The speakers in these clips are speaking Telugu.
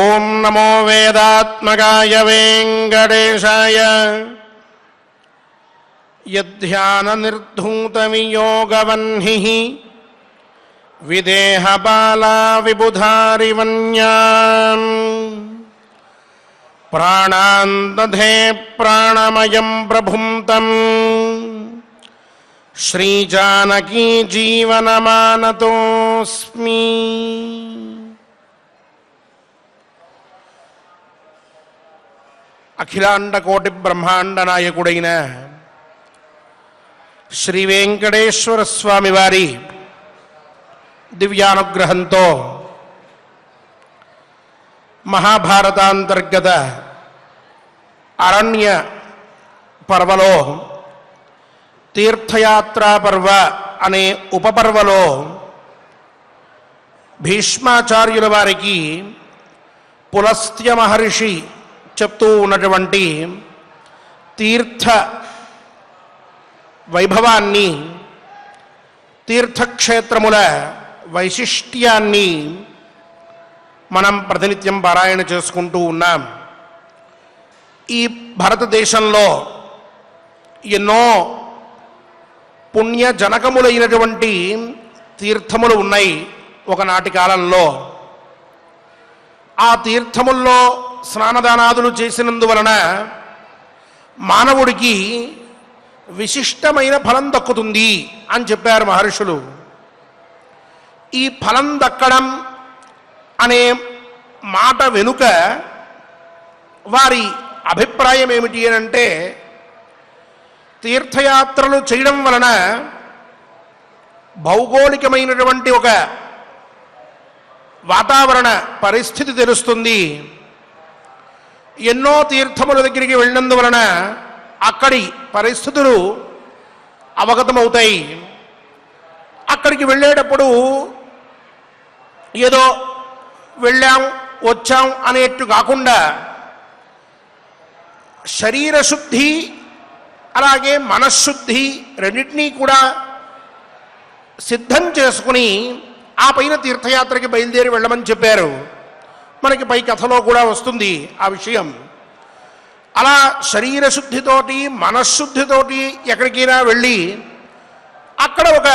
ఓం నమో వేదాత్మకాయ వెంకటేశాయ. యధ్యాన నిర్ధూత వియోగవహ్ని విదేహబాలా విబుధారివన్యాం ప్రాణాందధే ప్రాణమయం ప్రభుం తం శ్రీజానకీ జీవనమానతోస్మి. అఖిలాండ కోటి బ్రహ్మాండ నాయకుడైన శ్రీ వెంకటేశ్వర స్వామి వారి దివ్యానుగ్రహంతో మహాభారతాంతర్గత అరణ్య పర్వలో తీర్థయాత్రా పర్వ అనే ఉపపర్వలో భీష్మాచార్యుల వారికి పులస్త్య మహర్షి చెప్తూ ఉన్నటువంటి తీర్థ వైభవాన్ని, తీర్థక్షేత్రముల వైశిష్ట్యాన్ని మనం ప్రతినిత్యం పారాయణ చేసుకుంటూ ఉన్నాం. ఈ భారతదేశంలో ఎన్నో పుణ్యజనకములైనటువంటి తీర్థములు ఉన్నాయి. ఒకనాటి కాలంలో ఆ తీర్థముల్లో స్నానదానాదులు చేసినందువలన మానవుడికి విశిష్టమైన ఫలం దక్కుతుంది అని చెప్పారు మహర్షులు. ఈ ఫలం దక్కడం అనే మాట వెనుక వారి అభిప్రాయం ఏమిటి అని అంటే, తీర్థయాత్రలు చేయడం వలన భౌగోళికమైనటువంటి ఒక వాతావరణ పరిస్థితి తెలుస్తుంది. ఎన్నో తీర్థముల దగ్గరికి వెళ్ళినందువలన అక్కడి పరిస్థితులు అవగతమవుతాయి. అక్కడికి వెళ్ళేటప్పుడు ఏదో వెళ్ళాం వచ్చాం అనేట్టు కాకుండా శరీరశుద్ధి అలాగే మనశ్శుద్ధి రెండింటినీ కూడా సిద్ధం చేసుకుని ఆ పైన తీర్థయాత్రకి బయలుదేరి వెళ్ళమని చెప్పారు. మనకి పై కథలో కూడా వస్తుంది ఆ విషయం. అలా శరీరశుద్ధితోటి మనశ్శుద్ధితోటి ఎక్కడికైనా వెళ్ళి అక్కడ ఒక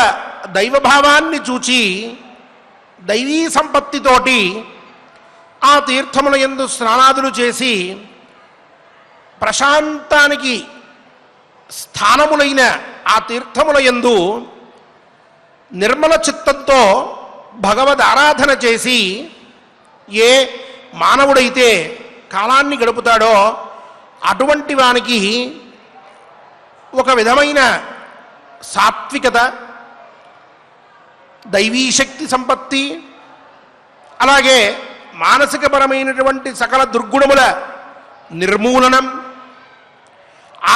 దైవభావాన్ని చూచి దైవీ సంపత్తితోటి ఆ తీర్థముల యందు స్నానాదులు చేసి ప్రశాంతానికి స్థానములైన ఆ తీర్థముల యందు నిర్మల చిత్తంతో భగవద్ ఆరాధన చేసి ఏ మానవుడైతే కాలాన్ని గడుపుతాడో అటువంటి వానికి ఒక విధమైన సాత్వికత, దైవీశక్తి సంపత్తి, అలాగే మానసికపరమైనటువంటి సకల దుర్గుణముల నిర్మూలనం,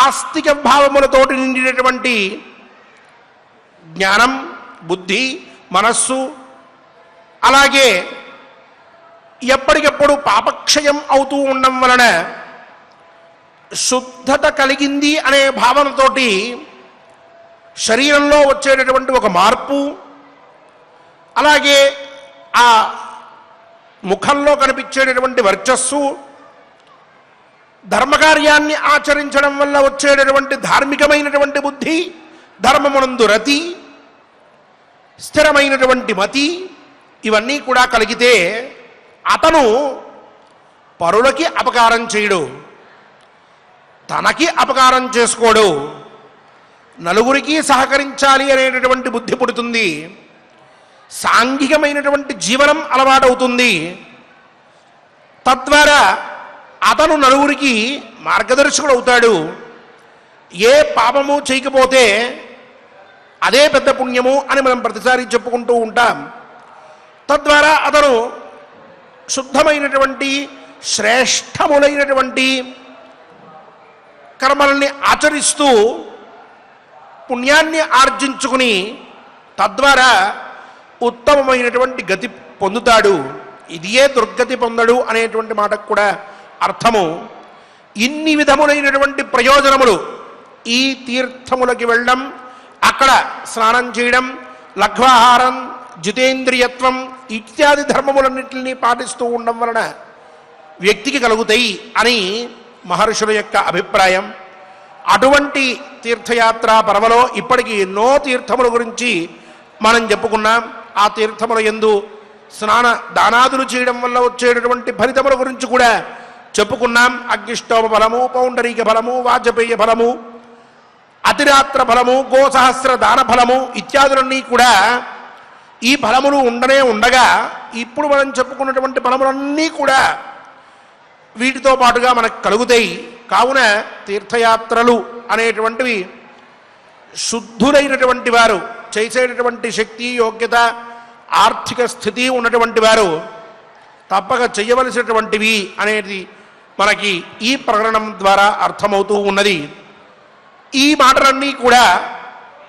ఆస్తిక భావములతోటి నిండినటువంటి జ్ఞానం, బుద్ధి, మనస్సు, అలాగే ఎప్పటికెప్పుడు పాపక్షయం అవుతూ ఉండడం వలన శుద్ధత కలిగింది అనే భావనతోటి శరీరంలో వచ్చేటటువంటి ఒక మార్పు, అలాగే ఆ ముఖంలో కనిపించేటటువంటి వర్చస్సు, ధర్మకార్యాన్ని ఆచరించడం వల్ల వచ్చేటటువంటి ధార్మికమైనటువంటి బుద్ధి, ధర్మమునందు రతి, స్థిరమైనటువంటి మతి, ఇవన్నీ కూడా కలిగితే అతను పరులకి అపకారం చేయడు, తనకి అపకారం చేసుకోడు, నలుగురికి సహకరించాలి అనేటటువంటి బుద్ధి పుడుతుంది, సాంఘికమైనటువంటి జీవనం అలవాటవుతుంది. తద్వారా అతను నలుగురికి మార్గదర్శకుడు అవుతాడు. ఏ పాపము చేయకపోతే అదే పెద్ద పుణ్యము అని మనం ప్రతిసారి చెప్పుకుంటూ ఉంటాం. తద్వారా అతను శుద్ధమైనటువంటి శ్రేష్టములైనటువంటి కర్మల్ని ఆచరిస్తూ పుణ్యాన్ని ఆర్జించుకుని తద్వారా ఉత్తమమైనటువంటి గతి పొందుతాడు. ఇదియే దుర్గతి పొందడు అనేటువంటి మాటకు కూడా అర్థము. ఇన్ని విధములైనటువంటి ప్రయోజనములు ఈ తీర్థములకి వెళ్ళడం, అక్కడ స్నానం చేయడం, లఘ్వాహారం, జితేంద్రియత్వం ఇత్యాది ధర్మములన్నింటినీ పాటిస్తూ ఉండడం వలన వ్యక్తికి కలుగుతాయి అని మహర్షుల యొక్క అభిప్రాయం. అటువంటి తీర్థయాత్ర పర్వలో ఇప్పటికీ ఎన్నో తీర్థముల గురించి మనం చెప్పుకున్నాం. ఆ తీర్థముల యందు స్నాన దానాదులు చేయడం వల్ల వచ్చేటటువంటి ఫలితముల గురించి కూడా చెప్పుకున్నాం. అగ్నిష్టోమ ఫలము, పౌండరీక ఫలము, వాజపేయ ఫలము, అతిరాత్ర ఫలము, గోసహస్ర దాన ఫలము ఇత్యాదులన్నీ కూడా ఈ ఫలములు ఉండగా ఇప్పుడు మనం చెప్పుకున్నటువంటి ఫలములన్నీ కూడా వీటితో పాటుగా మనకు కలుగుతాయి. కావున తీర్థయాత్రలు అనేటువంటివి శుద్ధులైనటువంటి వారు చేసేటటువంటి శక్తి, యోగ్యత, ఆర్థిక స్థితి ఉన్నటువంటి వారు తప్పక చేయవలసినటువంటివి అనేది మనకి ఈ ప్రకరణం ద్వారా అర్థమవుతూ ఉన్నది. ఈ మాటలన్నీ కూడా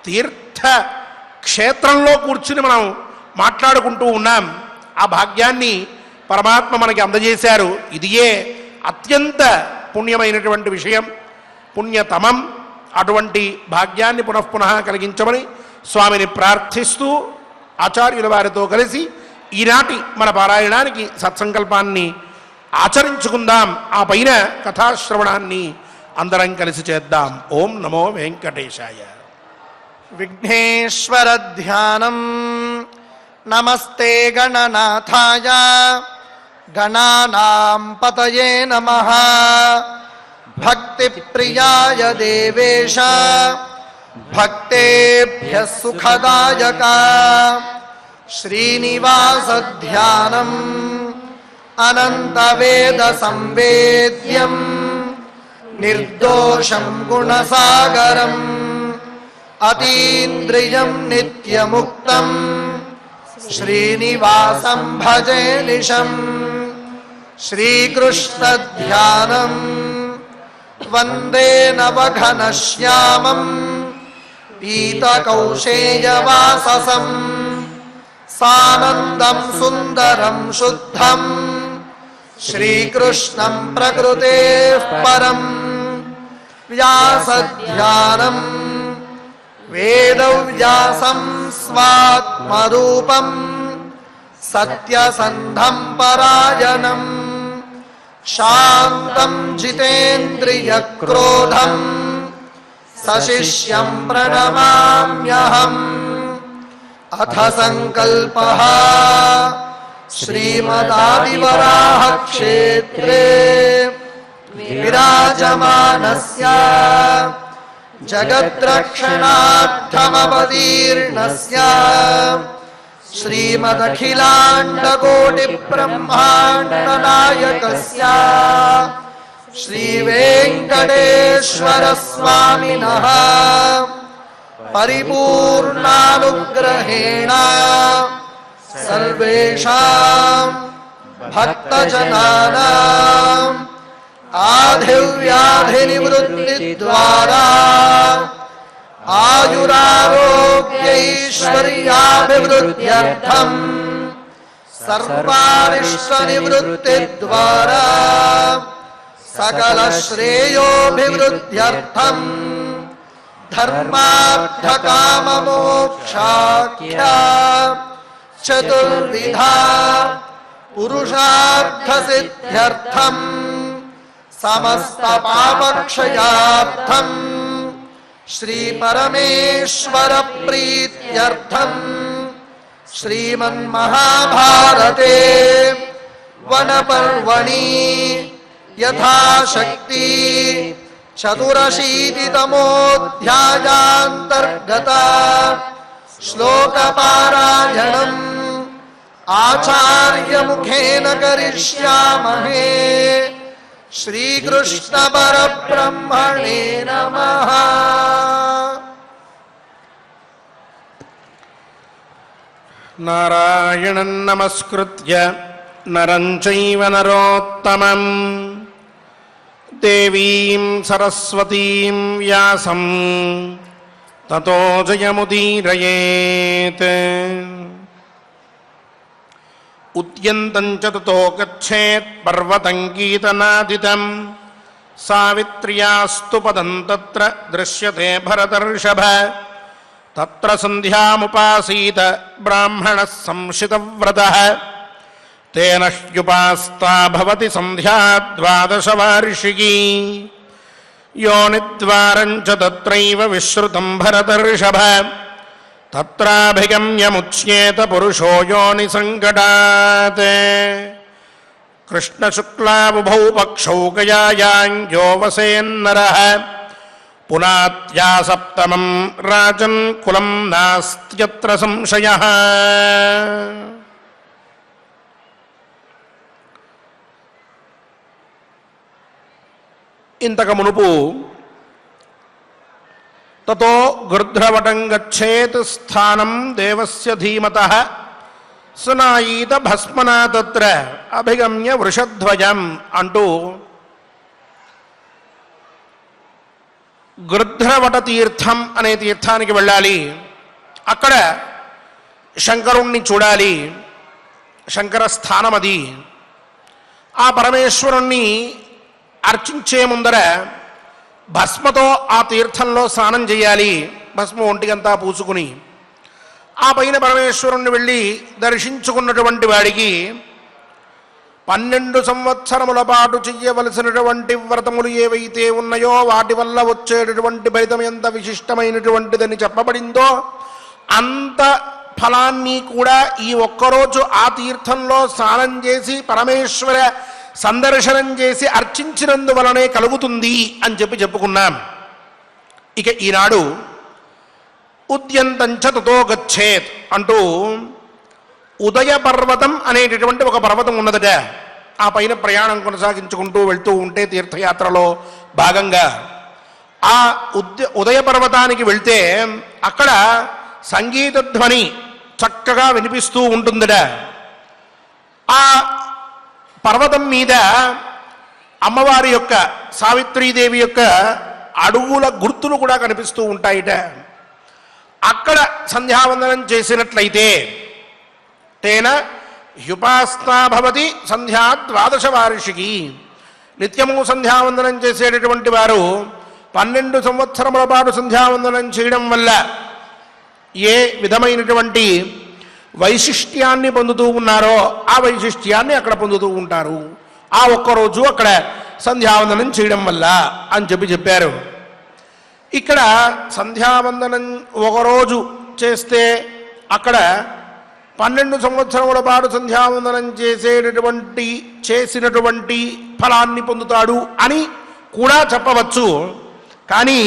తీర్థ క్షేత్రంలో కూర్చుని మనం మాట్లాడుకుంటూ ఉన్నాం. ఆ భాగ్యాన్ని పరమాత్మ మనకి అందజేశారు. ఇదియే అత్యంత పుణ్యమైనటువంటి విషయం, పుణ్యతమం. అటువంటి భాగ్యాన్ని పునఃపునః కలిగించమని స్వామిని ప్రార్థిస్తూ ఆచార్యుల వారితో కలిసి ఈనాటి మన పారాయణానికి సత్సంకల్పాన్ని ఆచరించుకుందాం. ఆ పైన కథాశ్రవణాన్ని అందరం కలిసి చేద్దాం. ఓం నమో వెంకటేశాయ. విఘ్నేశ్వర ధ్యానం. నమస్తే గణనాథాయ గణానాం పతయే నమః. భక్తి ప్రియాయ దేవేశ భక్తేభ్యః సుఖదాయక. శ్రీనివాస ధ్యానం అనంత వేద సంవేద్యం నిర్దోషం గుణసాగరం అతీంద్రియం నిత్యముక్తం శ్రీనివాసం భజే నిశం. శ్రీకృష్ణ ధ్యానం వందే నవఘనశ్యామం పీతకౌశేయవాససం సానందం సుందరం శుద్ధం శ్రీకృష్ణం ప్రకృతేః పరం. వ్యాసధ్యానం వేదవ్యాసం స్వాత్మరూపం సత్యసంధం పరాయణం శాంతం జితేంద్రియక్రోధం సశిష్యం ప్రణమామ్యహం. అథ సంకల్పః శ్రీమదాదివరాహ క్షేత్రే విరాజమానస్య జగద్రక్షణార్థమవతీర్ణస్య శ్రీమదఖిలాండకోటిబ్రహ్మాండనాయకస్య శ్రీవేంకటేశ్వర స్వామినః పరిపూర్ణానుగ్రహేణ సర్వేషాం భక్తజనానాం ఆధివ్యాధినివృత్తిద్వారా ఆయురారోగ్యైశ్వర్యాభివృద్ధ్యర్థం సర్వారిష్టనివృత్తిద్వారా సకలశ్రేయోభివృద్ధ్యర్థం ధర్మార్థకామమోక్షాఖ్యా చతుర్విధా పురుషార్థసిద్ధ్యర్థం సమస్త పాపక్షయార్థం శ్రీ పరమేశ్వర ప్రీత్యర్థం శ్రీమన్మహాభారతే వనపర్వణి యథాశక్తి చతురశీతితమోధ్యాయాంతర్గత శ్లోకపారాయణం ఆచార్యముఖేన కరిష్యామహే. శ్రీకృష్ణ పరబ్రహ్మణే నమః. నారాయణం నమస్కృత్య నరం చైవ నరోత్తమం దేవీం సరస్వతీం వ్యాసం తతో జయముదీరయేత్. ఉద్యంతం చ తతో గచ్చేత్ పర్వతం గీతనాదితం సావిత్ర్యాస్తు పదం తత్ర దృశ్యతే భరతర్షభ. తత్ర సంధ్యాముపాసీత బ్రాహ్మణః సంశితవ్రతః తేన హ్యుపాస్తా భవతి సంధ్యా ద్వాదశవార్షికీ యోనిద్వారం చ తత్రైవ విశ్రుతం భరతర్షభ తత్రాభిగమ్యముచ్యేత పురుషో యోని సంకటాత్ కృష్ణశుక్లాబుభౌ పక్షౌ గయాయాంజో వసేన్నరః పునాత్యా సప్తమం రాజన్ కులం నాస్త్యత్ర సంశయః. ఇంతకు మునుపు తతో గృధ్రవటం గచ్చేత్ స్థానం దేవస్య ధీమతః సునాయీత భస్మనా తత్ర అభిగమ్య వృషధ్వజం అంటూ గృధ్రవట తీర్థం అనే తీర్థానికి వెళ్ళాలి. అక్కడ శంకరుణ్ణి చూడాలి. శంకర స్థానం అది. ఆ పరమేశ్వరుణ్ణి అర్చించే ముందర భస్మతో ఆ తీర్థంలో స్నానం చేయాలి. భస్మ ఒంటికంతా పూసుకుని ఆ పైన పరమేశ్వరుణ్ణి వెళ్ళి దర్శించుకున్నటువంటి వాడికి 12 సంవత్సరముల పాటు చెయ్యవలసినటువంటి వ్రతములు ఏవైతే ఉన్నాయో వాటి వల్ల వచ్చేటటువంటి ఫలితం ఎంత విశిష్టమైనటువంటిదని చెప్పబడిందో అంత ఫలాన్ని కూడా ఈ ఒక్కరోజు ఆ తీర్థంలో స్నానం చేసి పరమేశ్వర సందర్శనం చేసి అర్చించినందువలనే కలుగుతుంది అని చెప్పుకున్నాం. ఇక ఈనాడు ఉద్యంతంచ తతో గచ్చేత్ అంటూ ఉదయ పర్వతం అనేటటువంటి ఒక పర్వతం ఉన్నదట. ఆ పైన ప్రయాణం కొనసాగించుకుంటూ వెళ్తూ ఉంటే తీర్థయాత్రలో భాగంగా ఆ ఉదయ పర్వతానికి వెళ్తే అక్కడ సంగీత ధ్వని చక్కగా వినిపిస్తూ ఉంటుందట. ఆ పర్వతం మీద అమ్మవారి యొక్క సావిత్రీదేవి యొక్క అడుగుల గుర్తులు కూడా కనిపిస్తూ ఉంటాయిట. అక్కడ సంధ్యావందనం చేసినట్లయితే తేన హ్యుపాస్తా భవతి సంధ్యా ద్వాదశవార్షికీ నిత్యము సంధ్యావందనం చేసేటటువంటి వారు 12 సంవత్సరముల పాటు సంధ్యావందనం చేయడం వల్ల ఏ విధమైనటువంటి వైశిష్ట్యాన్ని పొందుతూ ఉన్నారో ఆ వైశిష్ట్యాన్ని అక్కడ పొందుతూ ఉంటారు ఆ ఒక్కరోజు అక్కడ సంధ్యావందనం చేయడం వల్ల అని చెప్పారు. ఇక్కడ సంధ్యావందనం ఒకరోజు చేస్తే అక్కడ 12 సంవత్సరముల పాటు సంధ్యావందనం చేసినటువంటి ఫలాన్ని పొందుతాడు అని కూడా చెప్పవచ్చు. కానీ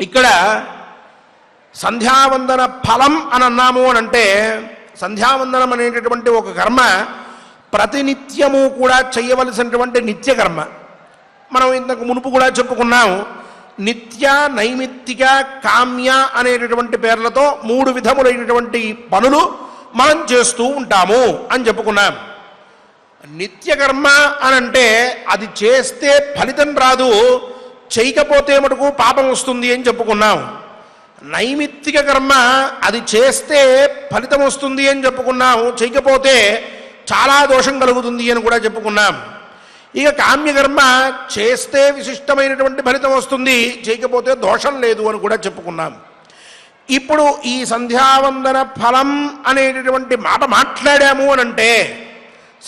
ఇక్కడ సంధ్యావందన ఫలం అని అన్నాము అని అంటే సంధ్యావందనం అనేటటువంటి ఒక కర్మ ప్రతినిత్యము కూడా చేయవలసినటువంటి నిత్యకర్మ. మనం ఇంతకు మునుపు కూడా చెప్పుకున్నాం. నిత్య, నైమిత్తిక, కామ్య అనేటటువంటి పేర్లతో 3 విధములైనటువంటి పనులు మనం చేస్తూ ఉంటాము అని చెప్పుకున్నాం. నిత్యకర్మ అనంటే అది చేస్తే ఫలితం రాదు, చేయకపోతే మటుకు పాపం వస్తుంది అని చెప్పుకున్నాం. నైమిత్తిక కర్మ అది చేస్తే ఫలితం వస్తుంది అని చెప్పుకున్నాం, చేయకపోతే చాలా దోషం కలుగుతుంది అని కూడా చెప్పుకున్నాం. ఇక కామ్యకర్మ చేస్తే విశిష్టమైనటువంటి ఫలితం వస్తుంది, చేయకపోతే దోషం లేదు అని కూడా చెప్పుకున్నాం. ఇప్పుడు ఈ సంధ్యావందన ఫలం అనేటటువంటి మాట మాట్లాడాము అని అంటే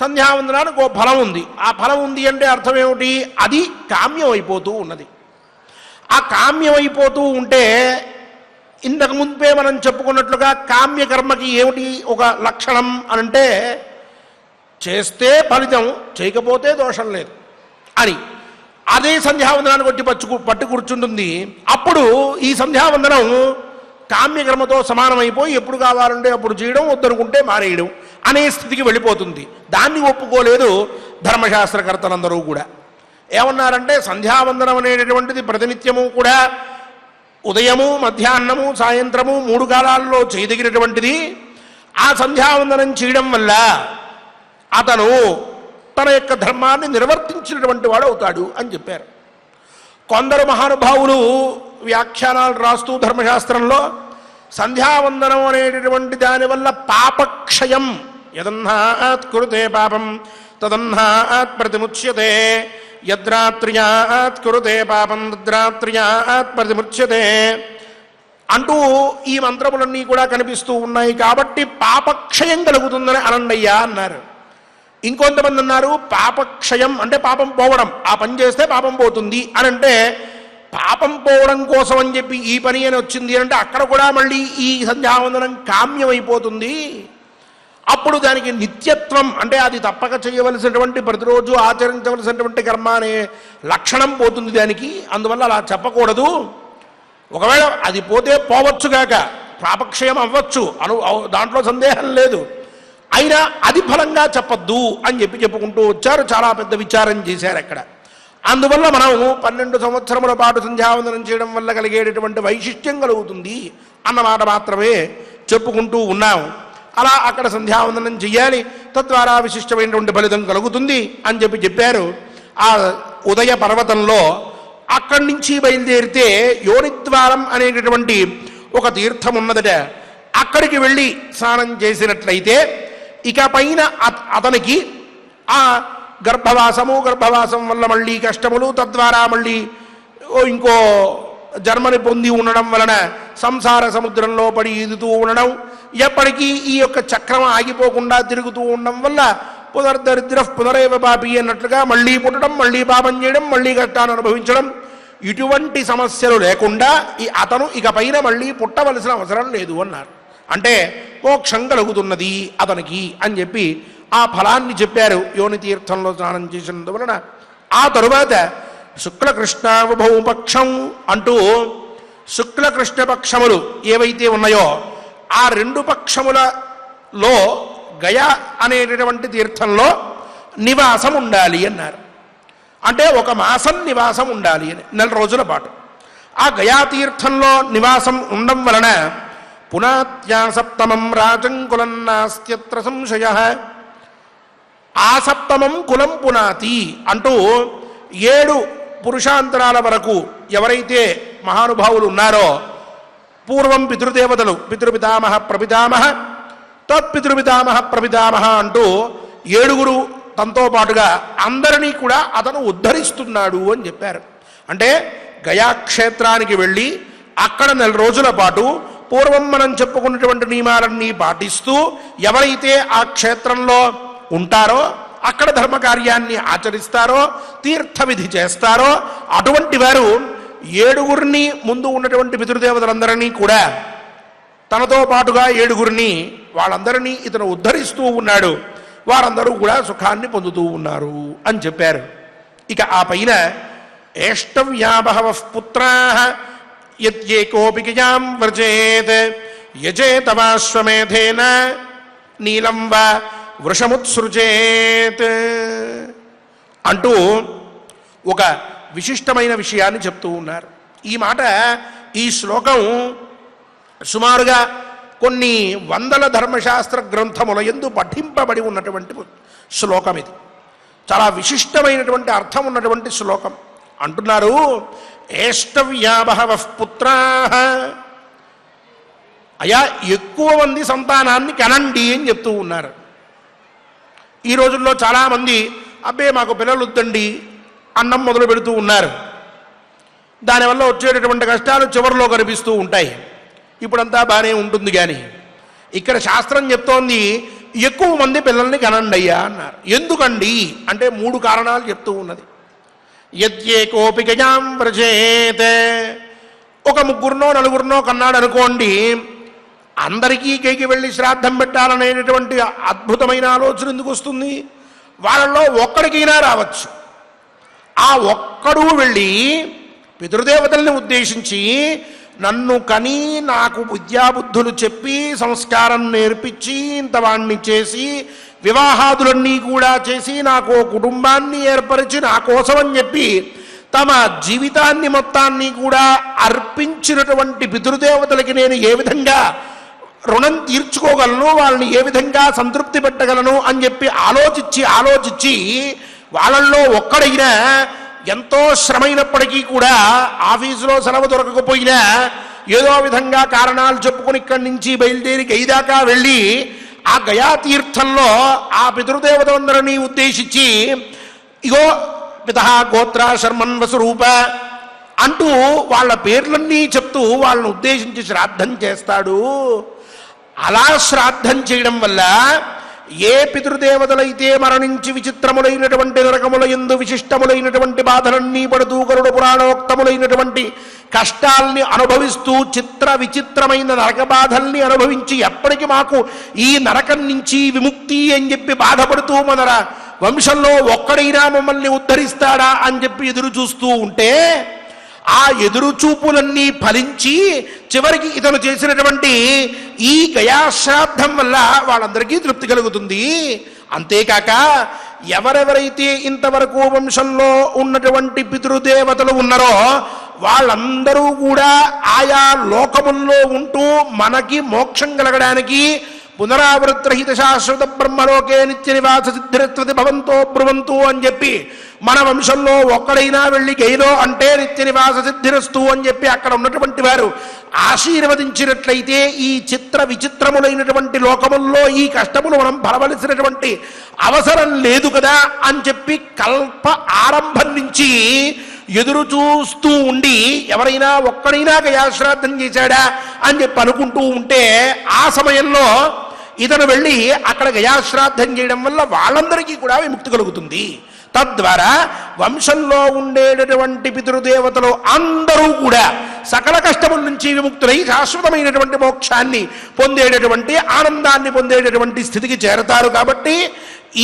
సంధ్యావందనానికి ఓ ఫలం ఉంది. ఆ ఫలం ఉంది అంటే అర్థం ఏమిటి? అది కామ్యం అయిపోతూ ఉన్నది. ఆ కామ్యం అయిపోతూ ఉంటే ఇంతకు ముందే మనం చెప్పుకున్నట్లుగా కామ్యకర్మకి ఏమిటి ఒక లక్షణం అనంటే చేస్తే ఫలితం, చేయకపోతే దోషం లేదు అని. అదే సంధ్యావందనాన్ని కొట్టి పట్టు కూర్చుంటుంది. అప్పుడు ఈ సంధ్యావందనం కామ్యకర్మతో సమానమైపోయి ఎప్పుడు కావాలంటే అప్పుడు చేయడం, వద్దనుకుంటే మారేయడం అనే స్థితికి వెళ్ళిపోతుంది. దాన్ని ఒప్పుకోలేదు ధర్మశాస్త్రకర్తలందరూ కూడా. ఏమన్నారంటే సంధ్యావందనం అనేటటువంటిది ప్రతినిత్యము కూడా ఉదయము, మధ్యాహ్నము, సాయంత్రము 3 కాలాల్లో చేయదగినటువంటిది. ఆ సంధ్యావందనం చేయడం వల్ల అతను తన యొక్క ధర్మాన్ని నిర్వర్తించినటువంటి వాడు అవుతాడు అని చెప్పారు. కొందరు మహానుభావులు వ్యాఖ్యానాలు రాస్తూ ధర్మశాస్త్రంలో సంధ్యావందనం అనేటటువంటి దానివల్ల పాపక్షయం, యదన్నాత్ కురుతే పాపం తదన్నాత్ ప్రతిముచ్యతే, యద్రాత్ర్యాత్ కురుతే పాపం తద్రాత్ర్యాత్ ప్రతిముచ్యతే అంటూ ఈ మంత్రములన్నీ కూడా కనిపిస్తూ ఉన్నాయి. కాబట్టి పాపక్షయం కలుగుతుందని అనండయ్యా అన్నారు. ఇంకొంతమంది అన్నారు పాపక్షయం అంటే పాపం పోవడం, ఆ పని చేస్తే పాపం పోతుంది అని అంటే పాపం పోవడం కోసం అని చెప్పి ఈ పని అని వచ్చింది అంటే అక్కడ కూడా మళ్ళీ ఈ సంధ్యావందనం కామ్యమైపోతుంది. అప్పుడు దానికి నిత్యత్వం అంటే అది తప్పక చేయవలసినటువంటి ప్రతిరోజు ఆచరించవలసినటువంటి కర్మ అనే లక్షణం పోతుంది దానికి. అందువల్ల అలా చెప్పకూడదు. ఒకవేళ అది పోతే పోవచ్చుగాక, పాపక్షయం అవ్వచ్చు, దాంట్లో సందేహం లేదు. అయినా అది ఫలంగా చెప్పద్దు అని చెప్పుకుంటూ వచ్చారు. చాలా పెద్ద విచారం చేశారు అక్కడ. అందువల్ల మనం 12 సంవత్సరముల పాటు సంధ్యావందనం చేయడం వల్ల కలిగేటటువంటి వైశిష్ట్యం కలుగుతుంది అన్నమాట మాత్రమే చెప్పుకుంటూ ఉన్నాం. అలా అక్కడ సంధ్యావందనం చెయ్యాలి, తద్వారా విశిష్టమైనటువంటి ఫలితం కలుగుతుంది అని చెప్పారు. ఆ ఉదయ పర్వతంలో అక్కడి నుంచి బయలుదేరితే యోనిద్వారం అనేటటువంటి ఒక తీర్థం ఉన్నదట. అక్కడికి వెళ్ళి స్నానం చేసినట్లయితే ఇక పైన అతనికి ఆ గర్భవాసం వల్ల మళ్ళీ కష్టములు, తద్వారా మళ్ళీ ఇంకో జన్మని పొంది ఉండడం వలన సంసార సముద్రంలో పడి ఈదుతూ ఉండడం, ఎప్పటికీ ఈ యొక్క చక్రం ఆగిపోకుండా తిరుగుతూ ఉండడం వల్ల పునర్దరిద్ర పునరేవ పాపి అన్నట్లుగా మళ్ళీ పుట్టడం, మళ్ళీ పాపం చేయడం, మళ్ళీ కష్టాన్ని అనుభవించడం, ఇటువంటి సమస్యలు లేకుండా అతను ఇక పైన మళ్ళీ పుట్టవలసిన అవసరం లేదు అన్నారు. అంటే మోక్షం కలుగుతున్నది అతనికి అని చెప్పి ఆ ఫలాన్ని చెప్పారు యోని తీర్థంలో స్నానం చేసినందువలన. ఆ తరువాత శుక్లకృష్ణావభౌపక్షం అంటూ శుక్లకృష్ణ పక్షములు ఏవైతే ఉన్నాయో ఆ 2 పక్షములలో గయా అనేటటువంటి తీర్థంలో నివాసం ఉండాలి అన్నారు. అంటే 1 మాసం నివాసం ఉండాలి అని, 4 రోజుల పాటు. ఆ గయా తీర్థంలో నివాసం ఉండడం వలన పునాత్యా సప్తమం రాజంకులం నాస్త్యత్ర సంశయ, ఆ సప్తమం కులం పునాతి అంటూ 7 పురుషాంతరాల వరకు ఎవరైతే మహానుభావులు ఉన్నారో, పూర్వం పితృదేవతలు పితృపితామహ ప్రపితామహ తత్పితృపితామహ ప్రపితామహ అంటూ 7 తనతో పాటుగా అందరినీ కూడా అతను ఉద్ధరిస్తున్నాడు అని చెప్పారు. అంటే గయాక్షేత్రానికి వెళ్ళి అక్కడ 4 రోజుల పాటు పూర్వం మనం చెప్పుకున్నటువంటి నియమాలన్నీ పాటిస్తూ ఎవరైతే ఆ క్షేత్రంలో ఉంటారో, అక్కడ ధర్మకార్యాన్ని ఆచరిస్తారో, తీర్థవిధి చేస్తారో అటువంటి వారు 7 ముందు ఉన్నటువంటి పితృదేవతలందరినీ కూడా తనతో పాటుగా 7 వాళ్ళందరినీ ఇతను ఉద్ధరిస్తూ ఉన్నాడు. వారందరూ కూడా సుఖాన్ని పొందుతూ ఉన్నారు అని చెప్పారు. ఇక ఆ పైన ఏష్టవ్యాబహవః పుత్రాః యత్యేకోపి గయాం వ్రజేత్ యజేతవాశ్వమేధేన నీలం వా వృషముత్సృజేత్ అంటూ ఒక విశిష్టమైన విషయాన్ని చెప్తూ ఉన్నారు. ఈ మాట, ఈ శ్లోకం సుమారుగా కొన్ని 100 ధర్మశాస్త్ర గ్రంథముల యందు పఠింపబడి ఉన్నటువంటి శ్లోకం ఇది. చాలా విశిష్టమైనటువంటి అర్థం ఉన్నటువంటి శ్లోకం. అంటున్నారు ఏష్టవ్యాబహవః పుత్రాః, అయా ఎక్కువ మంది సంతానాన్ని కనండి అని చెప్తూ ఉన్నారు. ఈ రోజుల్లో చాలామంది అబ్బే మాకు పిల్లలు వద్దండి అన్నం మొదలు పెడుతూ ఉన్నారు. దానివల్ల వచ్చేటటువంటి కష్టాలు చివరిలో కనిపిస్తూ ఉంటాయి. ఇప్పుడంతా బాగానే ఉంటుంది. కానీ ఇక్కడ శాస్త్రం చెప్తోంది ఎక్కువ మంది పిల్లల్ని కనండి అయ్యా అన్నారు. ఎందుకండి అంటే 3 కారణాలు చెప్తూ ఉన్నది. యత్యేకోపి గయాం వ్రజేత్, ఒక 3 4 కన్నాడు అనుకోండి, అందరికీ కేకి వెళ్ళి శ్రాద్ధం పెట్టాలనేటటువంటి అద్భుతమైన ఆలోచన ఎందుకు వస్తుంది? వాళ్ళలో ఒక్కడికైనా రావచ్చు. ఆ ఒక్కడు వెళ్ళి పితృదేవతల్ని ఉద్దేశించి నన్ను కని నాకు విద్యాబుద్ధులు చెప్పి సంస్కారం నేర్పించి ఇంతవాణ్ణి చేసి వివాహాదులన్నీ కూడా చేసి నాకు కుటుంబాన్ని ఏర్పరిచి నా కోసమని చెప్పి తమ జీవితాన్ని మొత్తాన్ని కూడా అర్పించినటువంటి పితృదేవతలకి నేను ఏ విధంగా రుణం తీర్చుకోగలను, వాళ్ళని ఏ విధంగా సంతృప్తి పెట్టగలను అని చెప్పి ఆలోచించి వాళ్ళల్లో ఒక్కడైనా ఎంతో శ్రమైనప్పటికీ కూడా ఆఫీసులో సెలవు దొరకకపోయినా ఏదో విధంగా కారణాలు చెప్పుకొని ఇక్కడి నుంచి బయలుదేరి గైదాకా వెళ్ళి ఆ గయా తీర్థంలో ఆ పితృదేవతలందరినీ ఉద్దేశించి ఇగో పితః గోత్ర శర్మన్ వసురూప అంటూ వాళ్ళ పేర్లన్నీ చెప్తూ చేస్తూ వాళ్ళని ఉద్దేశించి శ్రాద్ధం చేస్తాడు. అలా శ్రాద్ధం చేయడం వల్ల ఏ పితృదేవతలైతే మరణించి విచిత్రములైనటువంటి నరకముల యందు విశిష్టములైనటువంటి బాధలన్నీ పడుతూ గరుడ పురాణోక్తములైనటువంటి కష్టాల్ని అనుభవిస్తూ చిత్ర విచిత్రమైన నరక బాధల్ని అనుభవించి ఎప్పటికీ మాకు ఈ నరకం నుంచి విముక్తి అని చెప్పి బాధపడుతూ మన వంశంలో ఒక్కడైనా మమ్మల్ని ఉద్ధరిస్తాడా అని చెప్పి ఎదురు చూస్తూ ఉంటే ఆ ఎదురు చూపులన్నీ ఫలించి చివరికి ఇతను చేసినటువంటి ఈ గయాశ్రాద్ధం వల్ల వాళ్ళందరికీ తృప్తి కలుగుతుంది. అంతేకాక ఎవరెవరైతే ఇంతవరకు వంశంలో ఉన్నటువంటి పితృదేవతలు ఉన్నారో వాళ్ళందరూ కూడా ఆయా లోకముల్లో ఉంటూ మనకి మోక్షం కలగడానికి పునరావృత్రహిత శాశ్వత బ్రహ్మలోకే నిత్య నివాస సిద్ధిరత్వతి భవంతో బ్రువంతు అని చెప్పి మన వంశంలో ఒక్కడైనా వెళ్ళి గైలో అంటే నిత్య నివాస సిద్ధిరస్తు అని చెప్పి అక్కడ ఉన్నటువంటి వారు ఆశీర్వదించినట్లయితే ఈ చిత్ర విచిత్రములైనటువంటి లోకముల్లో ఈ కష్టములు మనం పడవలసినటువంటి అవసరం లేదు కదా అని చెప్పి కల్ప ఆరంభం నుంచి ఎదురు చూస్తూ ఉండి ఎవరైనా ఒక్కడైనా గయాశ్రాద్ధం చేశాడా అని చెప్పి అనుకుంటూ ఉంటే ఆ సమయంలో ఇతను వెళ్ళి అక్కడ గయాశ్రాద్ధం చేయడం వల్ల వాళ్ళందరికీ కూడా విముక్తి కలుగుతుంది. తద్వారా వంశంలో ఉండేటటువంటి పితృదేవతలు అందరూ కూడా సకల కష్టముల నుంచి విముక్తులై శాశ్వతమైనటువంటి మోక్షాన్ని పొందేటటువంటి ఆనందాన్ని పొందేటటువంటి స్థితికి చేరతారు. కాబట్టి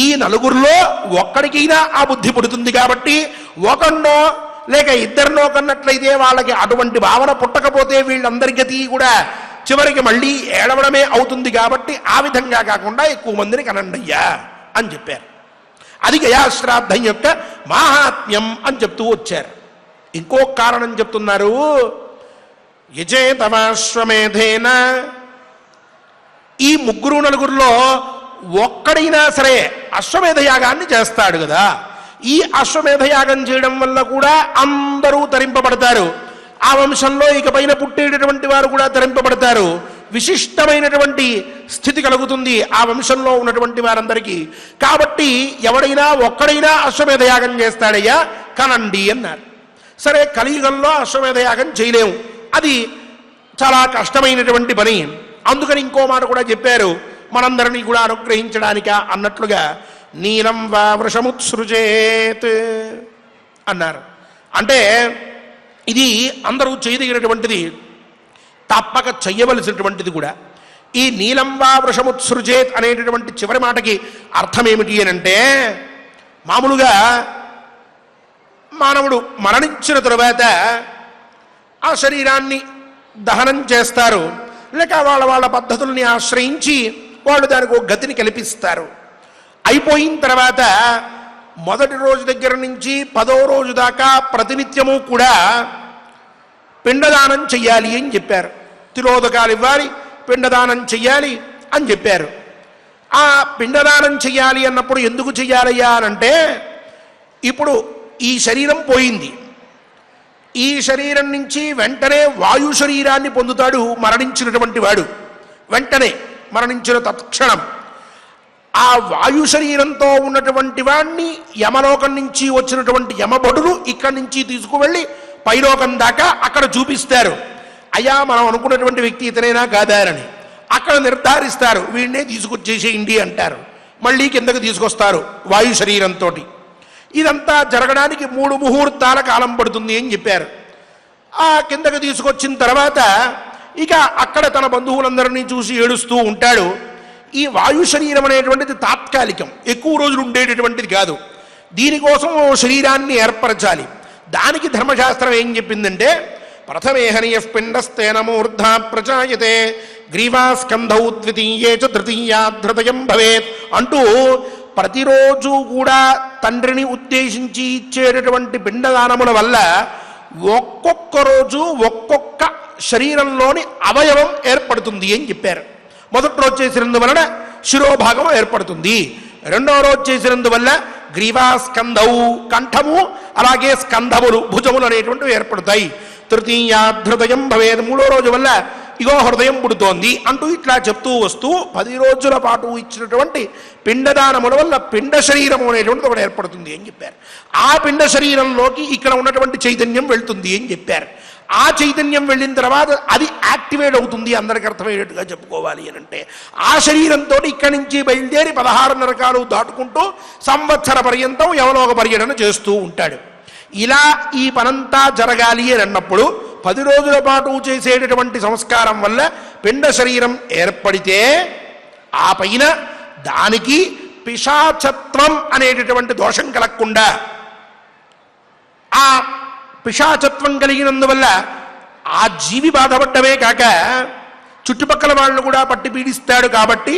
ఈ నలుగురిలో ఒక్కడికైనా ఆ బుద్ధి పుడుతుంది. కాబట్టి ఒకన్నో లేక ఇద్దరినో కన్నట్లయితే వాళ్ళకి అటువంటి భావన పుట్టకపోతే వీళ్ళందరి గతి కూడా చివరికి మళ్ళీ ఏడవడమే అవుతుంది. కాబట్టి ఆ విధంగా కాకుండా ఎక్కువ మందిని కనండయ్యా అని చెప్పారు. అది గయాశ్రాద్ధం యొక్క మాహాత్మ్యం అని చెప్తూ వచ్చారు. ఇంకో కారణం చెప్తున్నారు. యజేతమాశ్వమేధేన, ఈ ముగ్గురు నలుగురిలో ఒక్కడైనా సరే అశ్వమేధ యాగాన్ని చేస్తాడు కదా. ఈ అశ్వమేధ యాగం చేయడం వల్ల కూడా అందరూ తరింపబడతారు. ఆ వంశంలో ఇకపైన పుట్టేటటువంటి వారు కూడా తరింపబడతారు. విశిష్టమైనటువంటి స్థితి కలుగుతుంది ఆ వంశంలో ఉన్నటువంటి వారందరికీ. కాబట్టి ఎవడైనా ఒక్కడైనా అశ్వమేధ యాగం చేస్తాడయ్యా కనండి అన్నారు. సరే, కలియుగంలో అశ్వమేధ యాగం చేయలేము, అది చాలా కష్టమైనటువంటి పని. అందుకని ఇంకో మాట కూడా చెప్పారు, మనందరినీ కూడా అనుగ్రహించడానిక అన్నట్లుగా నీలం వా వృషముత్సృజేత్ అన్నారు. అంటే ఇది అందరూ చేయదగినటువంటిది, తప్పక చెయ్యవలసినటువంటిది కూడా. ఈ నీలం వా వృషముత్సృజేత్ అనేటటువంటి చివరి మాటకి అర్థం ఏమిటి అని అంటే, మామూలుగా మానవుడు మరణించిన తరువాత ఆ శరీరాన్ని దహనం చేస్తారు, లేక వాళ్ళ పద్ధతుల్ని ఆశ్రయించి వాళ్ళు దానికి ఒక గతిని కల్పిస్తారు. అయిపోయిన తర్వాత మొదటి రోజు దగ్గర నుంచి 10వ రోజు దాకా ప్రతినిత్యము కూడా పిండదానం చెయ్యాలి అని చెప్పారు. తిలోదకాలు ఇవ్వాలి, పిండదానం చెయ్యాలి అని చెప్పారు. ఆ పిండదానం చెయ్యాలి అన్నప్పుడు ఎందుకు చెయ్యాలయ్యా అనంటే, ఇప్పుడు ఈ శరీరం పోయింది, ఈ శరీరం నుంచి వెంటనే వాయు శరీరాన్ని పొందుతాడు మరణించినటువంటి వాడు. వెంటనే మరణించిన తత్క్షణం ఆ వాయు శరీరంతో ఉన్నటువంటి వాడిని యమలోకం నుంచి వచ్చినటువంటి యమభటులు ఇక్కడి నుంచి తీసుకువెళ్ళి పైలోకం దాకా అక్కడ చూపిస్తారు. అయ్యా, మనం అనుకున్నటువంటి వ్యక్తి ఇతనైనా కాదారని అక్కడ నిర్ధారిస్తారు. వీడినే తీసుకొచ్చేసేయండి అంటారు. మళ్ళీ కిందకు తీసుకొస్తారు వాయు శరీరంతో. ఇదంతా జరగడానికి 3 ముహూర్తాల కాలం పడుతుంది అని చెప్పారు. ఆ కిందకు తీసుకొచ్చిన తర్వాత ఇక అక్కడ తన బంధువులందరినీ చూసి ఏడుస్తూ ఉంటాడు. ఈ వాయు శరీరం అనేటువంటిది తాత్కాలికం, ఎక్కువ రోజులు ఉండేటటువంటిది కాదు. దీనికోసం శరీరాన్ని ఏర్పరచాలి. దానికి ధర్మశాస్త్రం ఏం చెప్పిందంటే, ప్రథమే హనియః పిండస్తేన మూర్ధా ప్రచాయతే గ్రీవాస్కంధౌ ద్వితీయే చ తృతీయాధృతయం భవేత్ అంటూ ప్రతిరోజు కూడా తండ్రిని ఉద్దేశించి ఇచ్చేటటువంటి పిండదానముల వల్ల ఒక్కొక్క రోజు ఒక్కొక్క శరీరంలోని అవయవం ఏర్పడుతుంది అని చెప్పారు. మొదటి రోజు చేసినందువలన శిరోభాగం ఏర్పడుతుంది, రెండవ రోజు చేసినందువల్ల గ్రీవాస్కంధవు కంఠము, అలాగే స్కంధములు భుజములు అనేటువంటివి ఏర్పడతాయి. తృతీయాధృదయం భవేద్, 3వ రోజు వల్ల ఇగో హృదయం పుడుతోంది అంటూ ఇట్లా చెప్తూ వస్తూ 10 రోజుల పాటు ఇచ్చినటువంటి పిండదానముల వల్ల పిండ శరీరము అనేటువంటిది ఒకటి ఏర్పడుతుంది అని చెప్పారు. ఆ పిండ శరీరంలోకి ఇక్కడ ఉన్నటువంటి చైతన్యం వెళ్తుంది అని చెప్పారు. ఆ చైతన్యం వెళ్ళిన తర్వాత అది యాక్టివేట్ అవుతుంది, అందరికి అర్థమయ్యేట్టుగా చెప్పుకోవాలి అని అంటే. ఆ శరీరంతో ఇక్కడి నుంచి బయలుదేరి 16 నరకాలు దాటుకుంటూ సంవత్సర పర్యంతం యవలోక పర్యటన చేస్తూ ఉంటాడు. ఇలా ఈ పనంతా జరగాలి అని అన్నప్పుడు 10 రోజుల పాటు చేసేటటువంటి సంస్కారం వల్ల పిండ శరీరం ఏర్పడితే ఆ పైన దానికి పిశాచత్వం అనేటటువంటి దోషం కలగకుండా, ఆ పిశాచత్వం కలిగినందువల్ల ఆ జీవి బాధపడ్డమే కాక చుట్టుపక్కల వాళ్ళు కూడా పట్టి పీడిస్తాడు. కాబట్టి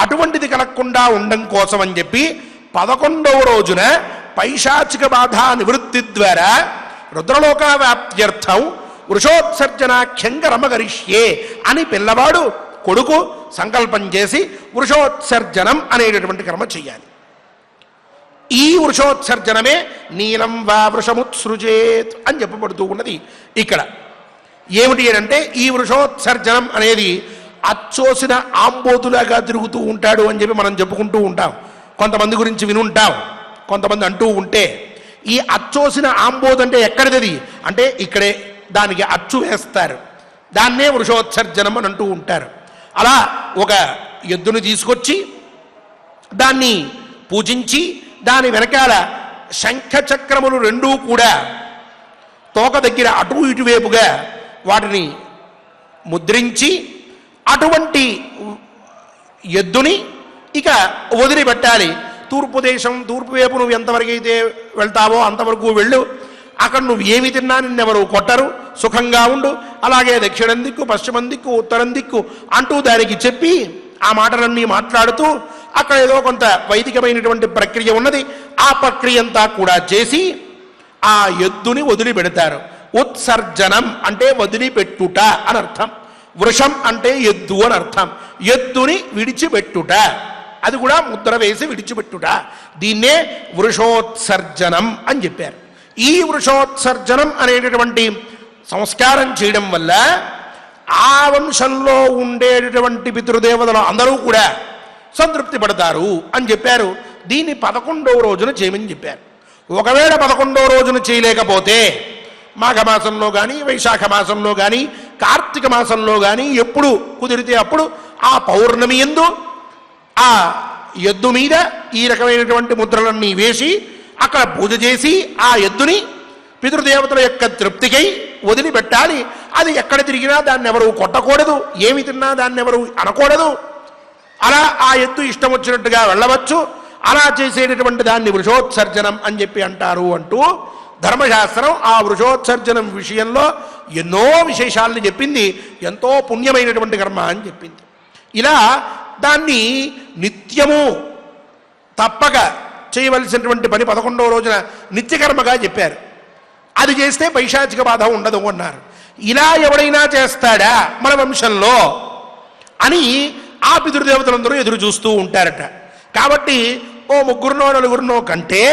అటువంటిది కలగకుండా ఉండడం కోసం అని చెప్పి 11వ రోజున పైశాచిక బాధ నివృత్తి ద్వారా రుద్రలోక వ్యాప్త్యర్థం వృషోత్సర్జనాఖ్యం కర్మకరిష్యే అని పిల్లవాడు కొడుకు సంకల్పం చేసి వృషోత్సర్జనం అనేటటువంటి కర్మ చెయ్యాలి. ఈ వృషోత్సర్జనమే నీలం వా వృషముత్సృజేత్ అని చెప్పబడుతూ ఉన్నది. ఇక్కడ ఏమిటి అంటే ఈ వృషోత్సర్జనం అనేది అచ్చోసిన ఆంబోతులాగా తిరుగుతూ ఉంటాడు అని చెప్పి మనం చెప్పుకుంటూ ఉంటాం. కొంతమంది గురించి వినుంటాం, కొంతమంది అంటూ ఉంటే ఈ అచ్చోసిన ఆంబోతు అంటే ఎక్కడిది అంటే ఇక్కడే దానికి అచ్చు వేస్తారు, దాన్నే వృషోత్సర్జనం అని అంటూ ఉంటారు. అలా ఒక ఎద్దును తీసుకొచ్చి దాన్ని పూజించి దాని వెనకాల శంఖ చక్రములు రెండూ కూడా తోక దగ్గర అటు ఇటువైపుగా వాటిని ముద్రించి అటువంటి ఎద్దుని ఇక వదిలిపెట్టాలి. తూర్పు దేశం, తూర్పు వైపు నువ్వు ఎంతవరకు అయితే వెళ్తావో అంతవరకు వెళ్ళు, అక్కడ నువ్వు ఏమి తిన్నా నిన్నెవరు కొట్టరు, సుఖంగా ఉండు. అలాగే దక్షిణం దిక్కు, పశ్చిమం దిక్కు, ఉత్తరం దిక్కు అంటూ దానికి చెప్పి ఆ మాటలన్నీ మాట్లాడుతూ అక్కడ ఏదో కొంత వైదికమైనటువంటి ప్రక్రియ ఉన్నది. ఆ ప్రక్రియ అంతా కూడా చేసి ఆ ఎద్దుని వదిలిపెడతారు. ఉత్సర్జనం అంటే వదిలిపెట్టుట అని అర్థం. వృషం అంటే ఎద్దు అని అర్థం. ఎద్దుని విడిచిపెట్టుట, అది కూడా ముద్ర వేసి విడిచిపెట్టుట, దీన్నే వృషోత్సర్జనం అని చెప్పారు. ఈ వృషోత్సర్జనం అనేటటువంటి సంస్కారం చేయడం వల్ల ఆ వంశంలో ఉండేటటువంటి పితృదేవతలు అందరూ కూడా సంతృప్తి పడతారు అని చెప్పారు. దీన్ని 11వ రోజున చేయమని చెప్పారు. ఒకవేళ 11వ రోజున చేయలేకపోతే మాఘమాసంలో కానీ, వైశాఖ మాసంలో కానీ, కార్తీక మాసంలో కానీ ఎప్పుడు కుదిరితే అప్పుడు ఆ పౌర్ణమి యందు ఆ ఎద్దు మీద ఈ రకమైనటువంటి ముద్రలన్నీ వేసి అక్కడ పూజ చేసి ఆ ఎద్దుని పితృదేవతల యొక్క తృప్తికై వదిలిపెట్టాలి. అది ఎక్కడ తిరిగినా దాన్ని ఎవరు కొట్టకూడదు, ఏమి తిన్నా దాన్ని ఎవరు అనకూడదు. అలా ఆ ఎద్దు ఇష్టం వచ్చినట్టుగా వెళ్ళవచ్చు. అలా చేసేటటువంటి దాన్ని వృషోత్సర్జనం అని చెప్పి అంటారు అంటూ ధర్మశాస్త్రం ఆ వృషోత్సర్జనం విషయంలో ఎన్నో విశేషాలను చెప్పింది. ఎంతో పుణ్యమైనటువంటి కర్మ అని చెప్పింది. ఇలా దాన్ని నిత్యము తప్పక చేయవలసినటువంటి పని 11వ రోజున నిత్యకర్మగా చెప్పారు. అది చేస్తే పైశాచిక బాధ ఉండదు అన్నారు. ఇలా ఎవడైనా చేస్తాడా మన వంశంలో అని ఆ పితృదేవతలందరూ ఎదురు చూస్తూ ఉంటారట. కాబట్టి ఓ 3 4 కంటే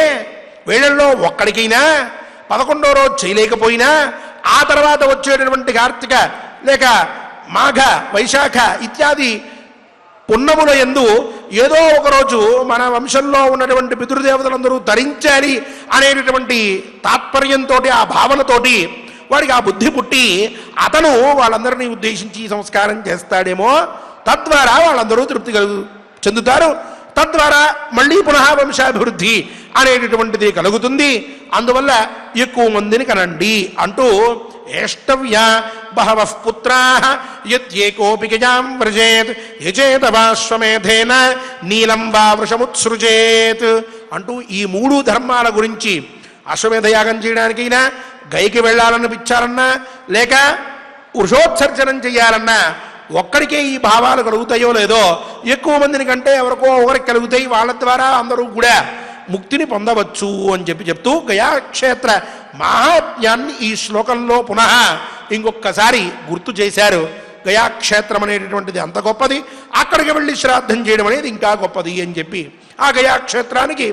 వీళ్ళల్లో ఒక్కడికైనా 11వ రోజు చేయలేకపోయినా ఆ తర్వాత వచ్చేటటువంటి కార్తీక లేక మాఘ, వైశాఖ ఇత్యాది పున్నముల యందు ఏదో ఒకరోజు మన వంశంలో ఉన్నటువంటి పితృదేవతలందరూ తరించాలి అనేటటువంటి తాత్పర్యంతో, ఆ భావనతోటి వాడికి ఆ బుద్ధి పుట్టి అతను వాళ్ళందరినీ ఉద్దేశించి సంస్కారం చేస్తాడేమో. తద్వారా వాళ్ళందరూ తృప్తి చెందుతారు. తద్వారా మళ్ళీ పునః వంశాభివృద్ధి అనేటటువంటిది కలుగుతుంది. అందువల్ల ఎక్కువ మందిని కనండి అంటూ ఏష్టవ్య బహవః పుత్రాః యత్యేకోపి గజాం వ్రజేత్ యజేతవాశ్వమేధేన నీలం వా వృషముత్సృజేత్ అంటూ ఈ 3 ధర్మాల గురించి అశ్వమేధ యాగం చేయడానికైనా, గైకి వెళ్ళాలనిపించాలన్నా, లేక వృషోత్సర్జనం చేయాలన్నా ఒక్కడికే ఈ భావాలు కలుగుతాయో లేదో, ఎక్కువ మందిని కంటే ఎవరికో ఒకరికి కలుగుతాయి. వాళ్ళ ద్వారా అందరూ కూడా ముక్తిని పొందవచ్చు అని చెప్తూ గయాక్షేత్ర మహాత్మ్యాన్ని ఈ శ్లోకంలో పునః ఇంకొకసారి గుర్తు చేశారు. గయాక్షేత్రం అనేటటువంటిది అంత గొప్పది, అక్కడికి వెళ్ళి శ్రాద్ధం చేయడం అనేది ఇంకా గొప్పది అని చెప్పి ఆ గయాక్షేత్రానికి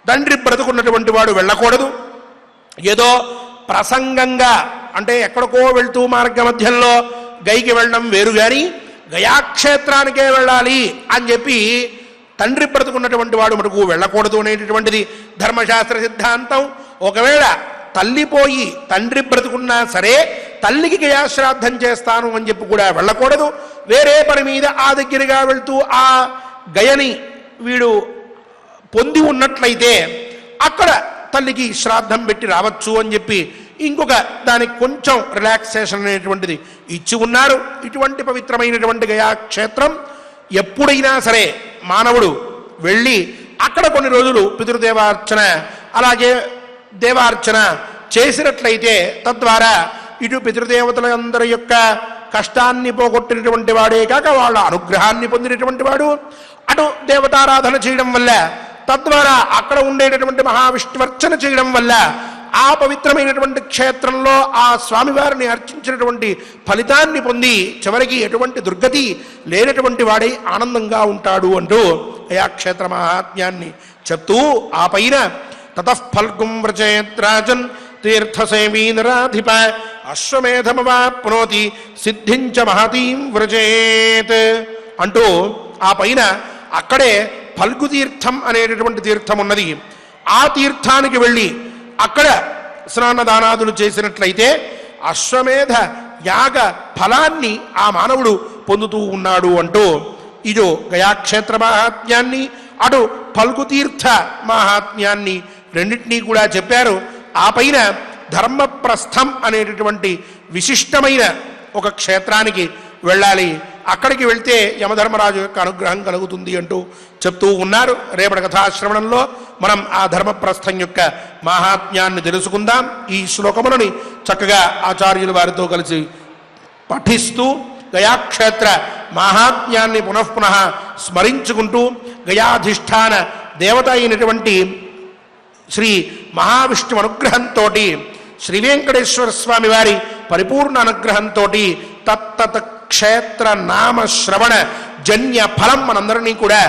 తండ్రి బ్రతుకున్నటువంటి వాడు వెళ్ళకూడదు. ఏదో ప్రసంగంగా అంటే ఎక్కడికో వెళ్తూ మార్గ మధ్యంలో గైకి వెళ్ళడం వేరు, కానీ గయాక్షేత్రానికే వెళ్ళాలి అని చెప్పి తండ్రి బ్రతుకున్నటువంటి వాడు మటుకు వెళ్ళకూడదు అనేటటువంటిది ధర్మశాస్త్ర సిద్ధాంతం. ఒకవేళ తల్లిపోయి తండ్రి బ్రతుకున్నా సరే తల్లికి గయాశ్రాద్ధం చేస్తాను అని చెప్పి కూడా వెళ్ళకూడదు. వేరే పని మీద ఆ దగ్గరగా వెళ్తూ ఆ గయని వీడు పొంది ఉన్నట్లయితే అక్కడ తల్లికి శ్రాద్ధం పెట్టి రావచ్చు అని చెప్పి ఇంకొక దానికి కొంచెం రిలాక్సేషన్ అనేటువంటిది ఇచ్చి ఉన్నారు. ఇటువంటి పవిత్రమైనటువంటి గయాక్షేత్రం ఎప్పుడైనా సరే మానవుడు వెళ్ళి అక్కడ కొన్ని రోజులు పితృదేవార్చన అలాగే దేవార్చన చేసినట్లయితే తద్వారా ఇటు పితృదేవతలందరి యొక్క కష్టాన్ని పోగొట్టినటువంటి వాడే కాక వాళ్ళ అనుగ్రహాన్ని పొందినటువంటి వాడు, అటు దేవతారాధన చేయడం వల్ల తద్వారా అక్కడ ఉండేటటువంటి మహావిష్ణువర్చన చేయడం వల్ల ఆ పవిత్రమైనటువంటి క్షేత్రంలో ఆ స్వామివారిని అర్చించినటువంటి ఫలితాన్ని పొంది చివరికి ఎటువంటి దుర్గతి లేనటువంటి వాడై ఆనందంగా ఉంటాడు అంటూ ఆ క్షేత్ర మహాత్మ్యాన్ని చెప్తూ ఆ పైన తతఃఫల్గుం వ్రజేత్రాజన్ తీర్థసేవీనరాధిప అశ్వమేధమవాప్నోతి సిద్ధించ మహతీం వ్రజేత్ అంటూ ఆ పైన అక్కడే ఫల్గు తీర్థం అనేటటువంటి తీర్థం ఉన్నది. ఆ తీర్థానికి వెళ్ళి అక్కడ స్నానదానాదులు చేసినట్లయితే అశ్వమేధ యాగ ఫలాన్ని ఆ మానవుడు పొందుతూ ఉన్నాడు అంటూ ఇదో గయాక్షేత్ర మహాత్మ్యాన్ని అటు ఫల్గుతీర్థ మహాత్మ్యాన్ని రెండింటినీ కూడా చెప్పారు. ఆ పైన ధర్మప్రస్థం అనేటటువంటి విశిష్టమైన ఒక క్షేత్రానికి వెళ్ళాలి, అక్కడికి వెళ్తే యమధర్మరాజు యొక్క అనుగ్రహం కలుగుతుంది అంటూ చెప్తూ ఉన్నారు. రేపటి కథాశ్రవణంలో మనం ఆ ధర్మప్రస్థం యొక్క మహాత్మ్యాన్ని తెలుసుకుందాం. ఈ శ్లోకములని చక్కగా ఆచార్యుల వారితో కలిసి పఠిస్తూ గయాక్షేత్ర మహాత్మ్యాన్ని పునఃపునః స్మరించుకుంటూ గయాధిష్టాన దేవత అయినటువంటి శ్రీ మహావిష్ణు అనుగ్రహంతో శ్రీ వెంకటేశ్వర స్వామి వారి పరిపూర్ణ అనుగ్రహంతో తత్తత్ క్షేత్ర నామ శ్రవణ జన్య ఫలం మనందరినీ కూడా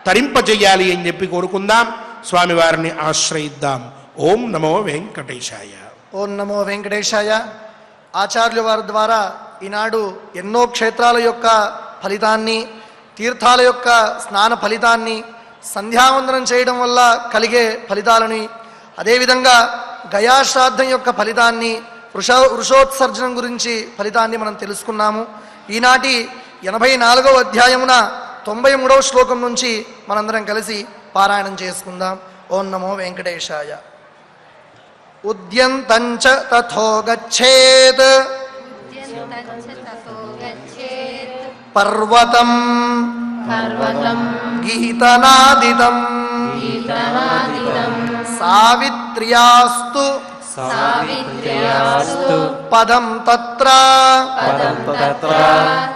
తరింపజేయాలి అని చెప్పి కోరుకుందాం. స్వామివారిని ఆశ్రయిద్దాం. ఓం నమో వెంకటేశాయ. ఓం నమో వెంకటేశాయ. ఆచార్యుల వారి ద్వారా ఈనాడు ఎన్నో క్షేత్రాల యొక్క ఫలితాన్ని, తీర్థాల యొక్క స్నాన ఫలితాన్ని, సంధ్యావందనం చేయడం వల్ల కలిగే ఫలితాలని, అదేవిధంగా గయాశ్రాద్ధం యొక్క ఫలితాన్ని, వృషోత్సర్జనం గురించి ఫలితాన్ని మనం తెలుసుకున్నాము. ఈనాటి 84వ అధ్యాయమున 93వ శ్లోకం నుంచి మనందరం కలిసి పారాయణం చేసుకుందాం. ఓం నమో వెంకటేశాయ. ఉద్యంతంచ తథో గచ్చేత్ పర్వతం గీతనాదితం సావిత్ర్యాస్తు పదం తత్ర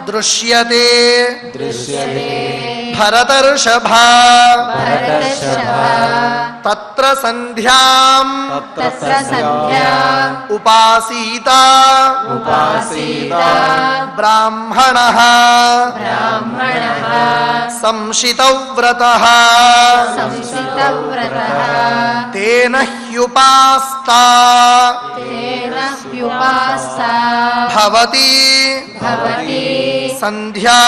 దృశ్యతే భరతర్షభ తత్ర సంధ్యాం ఉపాసీత బ్రాహ్మణః సంశితవ్రతః తేన హ్యుపాస్తా భవతి సంధ్యా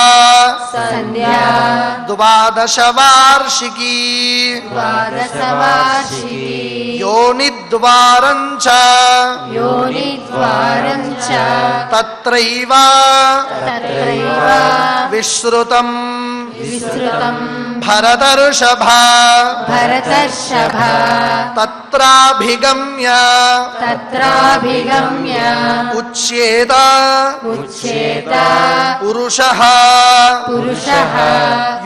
ద్వాదశవార్షికీ యోనిద్వారం చ తత్రైవ విశ్రుతం భరతర్షభ తత్రాభిగమ్య ఉచ్యేత పురుషః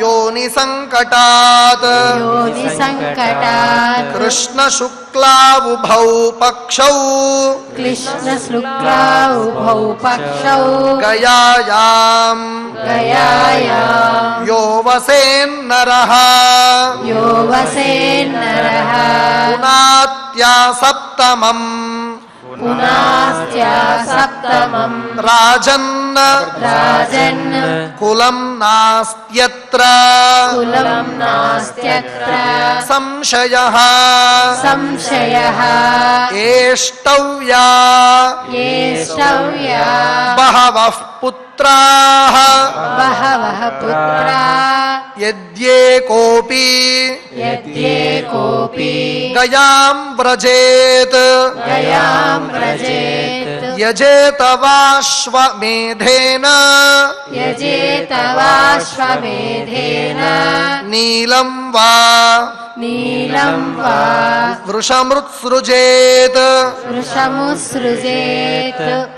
యోని సంకటాత్ కృష్ణ శుక్లావుభౌ పక్షౌ గయాయాం యో వసేన్నరః పునాత్యా సప్తమం రాజన్ కులం నాస్త్యత్ర సంశయః ఏష్టవ్యా బహవః పుత్రాః యద్యేకోపి गयां व्रजेत् यजेतवाश्वमेधेन नीलं वा वृषमृत्सृजेत्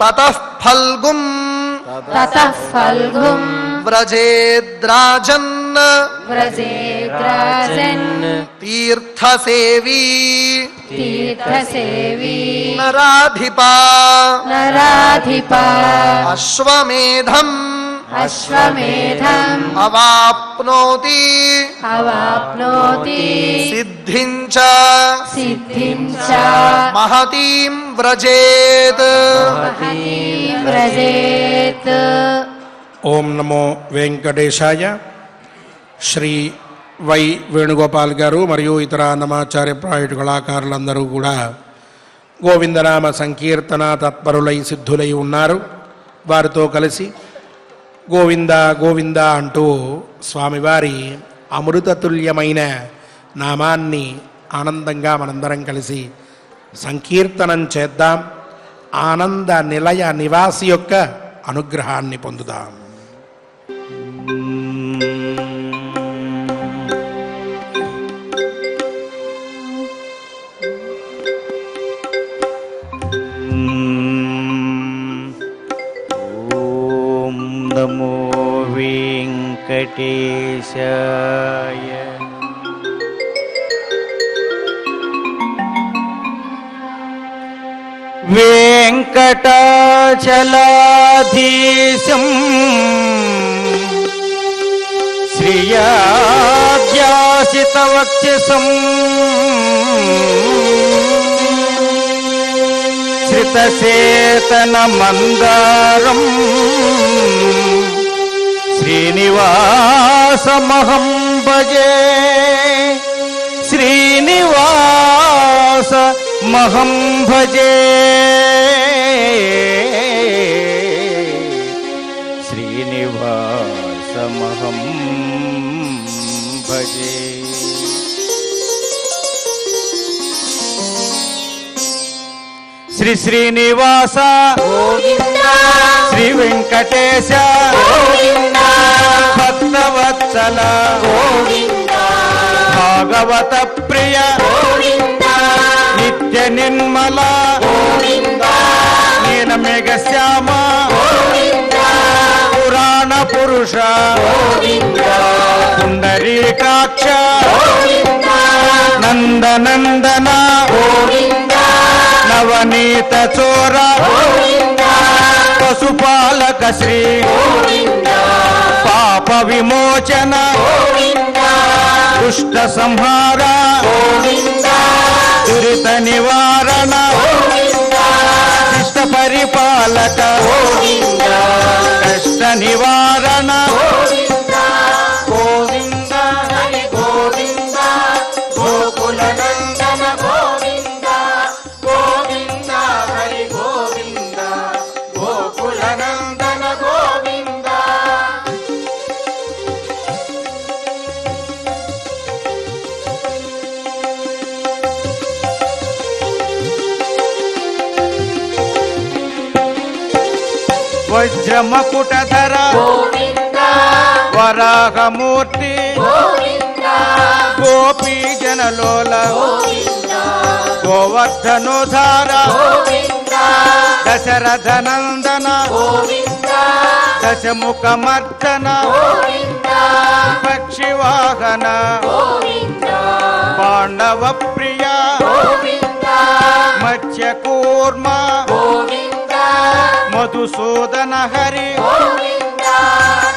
ततः फल्गुं व्रजेद्राजन् तीर्थसेवी नराधिपा अश्वमेधम् अवाप्नोति सिद्धिं च महतीं व्रजेत् ఓం నమో వెంకటేశాయ. శ్రీ వై వేణుగోపాల్ గారు మరియు ఇతర అన్నమాచార్య ప్రాయుడు కళాకారులందరూ కూడా గోవిందనామ సంకీర్తన తత్పరులై సిద్ధులై ఉన్నారు. వారితో కలిసి గోవింద గోవింద అంటూ స్వామివారి అమృతతుల్యమైన నామాన్ని ఆనందంగా మనందరం కలిసి సంకీర్తనం చేద్దాం. ఆనంద నిలయ నివాసి యొక్క అనుగ్రహాన్ని పొందుదాం. ఓం నమో వెంకటేశాయ. వెంకటాచలాధీశం శ్రియాధ్యాసితవక్షసం శ్రితసేతన మందారం శ్రీనివాసమహం భజే. శ్రీనివాసమహం భజే. శ్రీనివాసమహం భజే. శ్రీ శ్రీనివాస శ్రీ వెంకటేశ భక్తవత్సల భాగవత ప్రియ నిత్య నిర్మల నీలమేఘ శ్యామ పురాణ పురుష పుండరీకాక్ష నందనందన నవనీత చోర పశుపాలక శ్రీ పాప విమోచన దుష్ట సంహార దురిత నివారణ శిష్ట పరిపాలక కష్ట నివారణ గోవింద హరి గోవింద గోకుల నందన గోవింద గోవింద హరి గోవింద గోకుల నందన గోవింద. వజ్రమకుటధర వరాహమూర్తి గోపీ జనలోల గోవర్ధనోధార దశరథ నందన దశముఖమర్దన పక్షివాహన పాండవ ప్రియ మత్స్యకూర్మ మధుసూదన హరి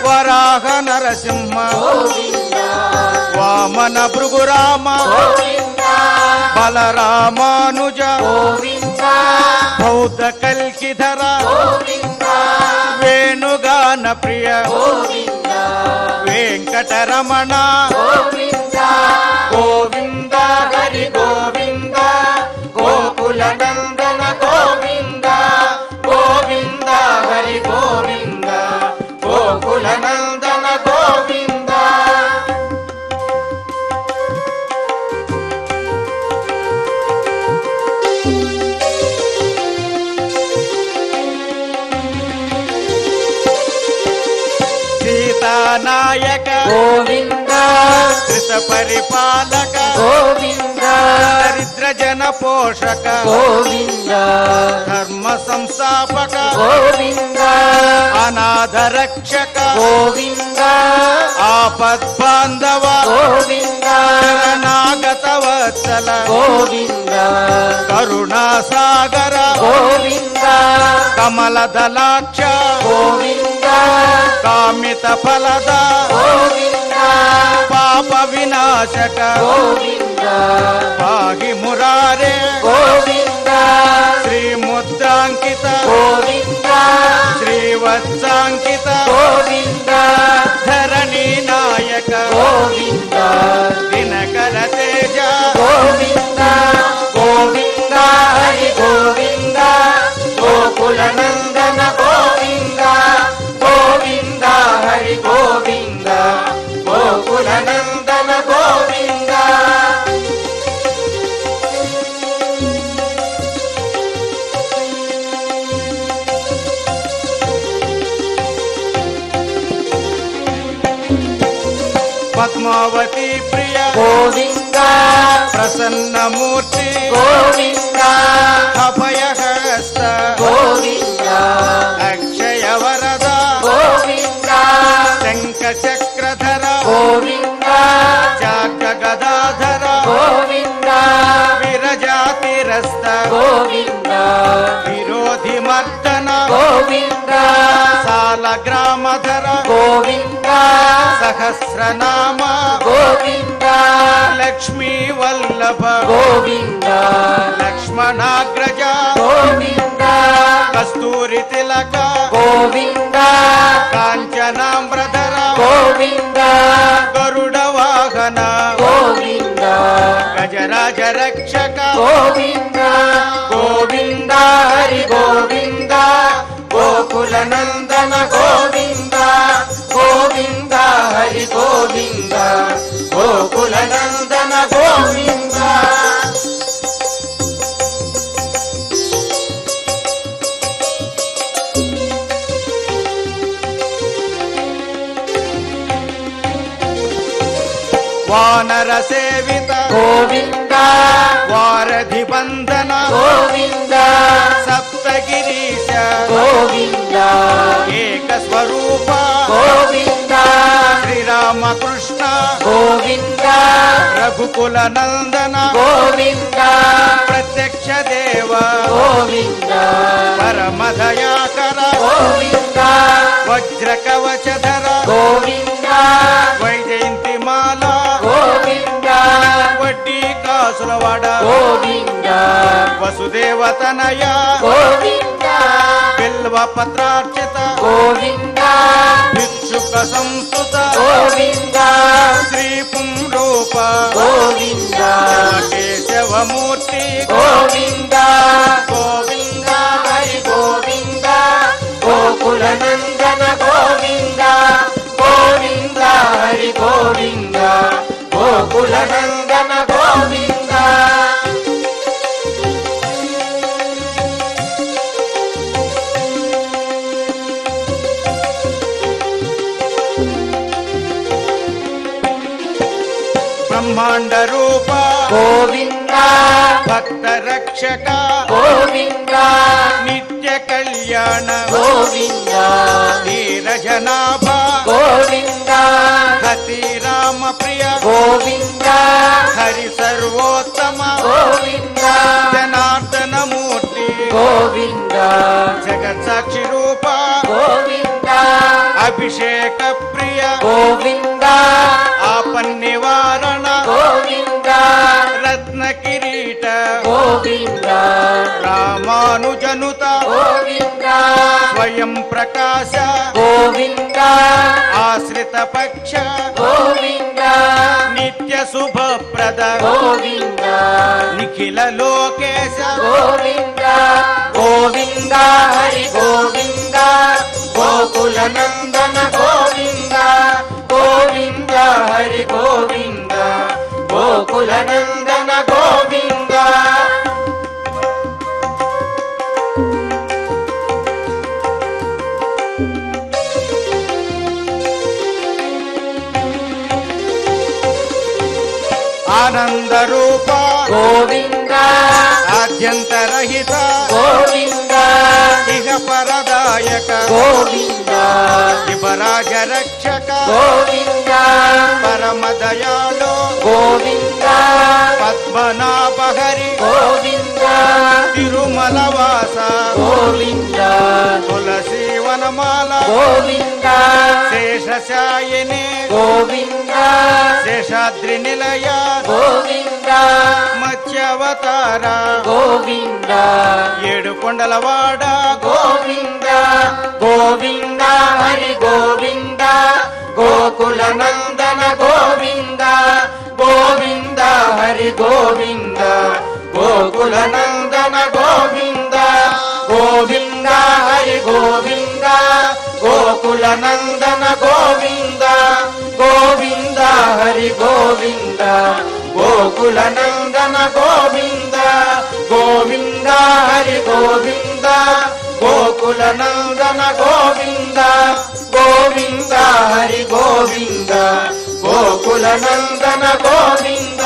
వరాహ నరసింహ వామన భృగురామ బలరామానుజ బౌద్ధ కల్కిధర వేణుగాన ప్రియ వెంకటరమణ గోవింద హరి గోవింద గోకుల నందన గోవింద గోవింద హరి గోవింద గోకుల నందన గోవింద. సీతానాయక గోవింద కృత పరిపాలక గోవింద దరిద్ర జన పోషక గోవింద ధర్మ సంస్థాపక గోవింద అనాథ రక్షక గోవింద ఆపద్బాంధవ గోవింద శరణాగత వత్సల గోవింద కరుణాసాగర గోవింద కమలదలాక్ష గోవింద కామిత ఫలద గోవింద పాప వినాశక గోవింద పాహి మురారే గోవింద శ్రీముద్రాంకిత గోవింద శ్రీవత్సాంకిత గోవింద ధరణి నాయక గోవింద దినకర తేజ గోవింద గోవింద హరి గోవింద గోకుల నందన గోవింద గోవింద హరి గోవింద గోకుల నందన గోవింద పద్మావతి ప్రియ గోవింద ప్రసన్నమూర్తి గోవింద అభయహస్త గోవింద అక్షయ వరద గోవింద శంఖ చక్రధర గోవింద జాగ గదాధర గోవింద విరజాతిరస్త గోవింద విరోధి మర్దన గోవింద సాల గ్రామధర గోవింద సహస్రనామ గోవింద లక్ష్మీ వల్లభ గోవింద లక్ష్మణాగ్రజ గోవింద కస్తూరి తిలక గోవింద కాంచనాంబ్రధర గోవింద గరుడ వాహన గోవింద గజరాజ రక్షక గోవింద గోవింద హరి గోవింద గోకుల నందన గోవింద గోవింద హరి గోవింద గోకుల నందన గోవింద వానర సేవిత గోవింద వారధి బంధన గోవింద సప్తగిరీశ గోవింద ఏక స్వరూప గోవింద శ్రీరామకృష్ణ గోవింద రఘుకుల నందన గోవింద ప్రత్యక్ష దేవ గోవింద పరమదయాకర గోవింద వజ్ర కవచధర గోవింద వైజయంతి మాల గోవింద వడ్డీ కాసులవాడ గోవింద వసుదేవతనయ గోవింద బిల్వ పత్రార్చిత గోవింద భిక్షుక సంస్థుత గోవింద శ్రీ పుంరూప గోవింద కేశవమూర్తి గోవింద గోవింద హరి గోవింద గోకుల నందన గోవింద గోవింద హరి గోవింద గోకుల నందన గోవింద బ్రహ్మాండ రూప గోవింద భక్త రక్షక గోవింద నిత్య కళ్యాణ గోవింద నీరజనాభ గోవింద హతి రామ ప్రియ గోవింద హరి సర్వోత్తమ గోవింద జనార్దన మూర్తి గోవింద జగత్ సాక్షి రూప గోవింద అభిషేక ప్రియ గోవింద ఆపన్నివారణ గోవింద రత్న కిరీట గోవింద రామానుజనుత గోవింద స్వయం ప్రకాశ గోవింద ఆశ్రిత పక్ష గోవింద నిత్య శుభప్రద గోవింద నిఖిల లోకేశ గోవింద గోవింద హరి గోవింద గోకుల నందన గోవింద గోవింద హరి గోవింద గోకుల నందన గోవింద ఆనంద రూప గోవింద ఆద్యంతరహిత గోవింద ఇహ పరదాయక గోవింద శివరాజ రక్షక గోవింద పరమ దయాళు గోవింద పద్మనాభ హరి గోవింద తిరుమల వాస గోవింద తులసి వనమాల గోవింద శేషశాయిని గోవింద శేషాద్రి నిలయ గోవింద మత్స్యావతార గోవింద ఏడు కొండలవాడ గోవింద గోవింద హరి గోవింద గోకుల నందన గోవింద గోవింద హరి గోవింద గోకుల నందన గోవింద గోవింద హరి గోవింద గోకుల నందన గోవింద గోవింద హరి గోవింద గోకుల నందన గోవింద గోవింద హరి గోవింద గోకుల నందన గోవింద గోవింద హరి గోవింద గోకుల నందన గోవింద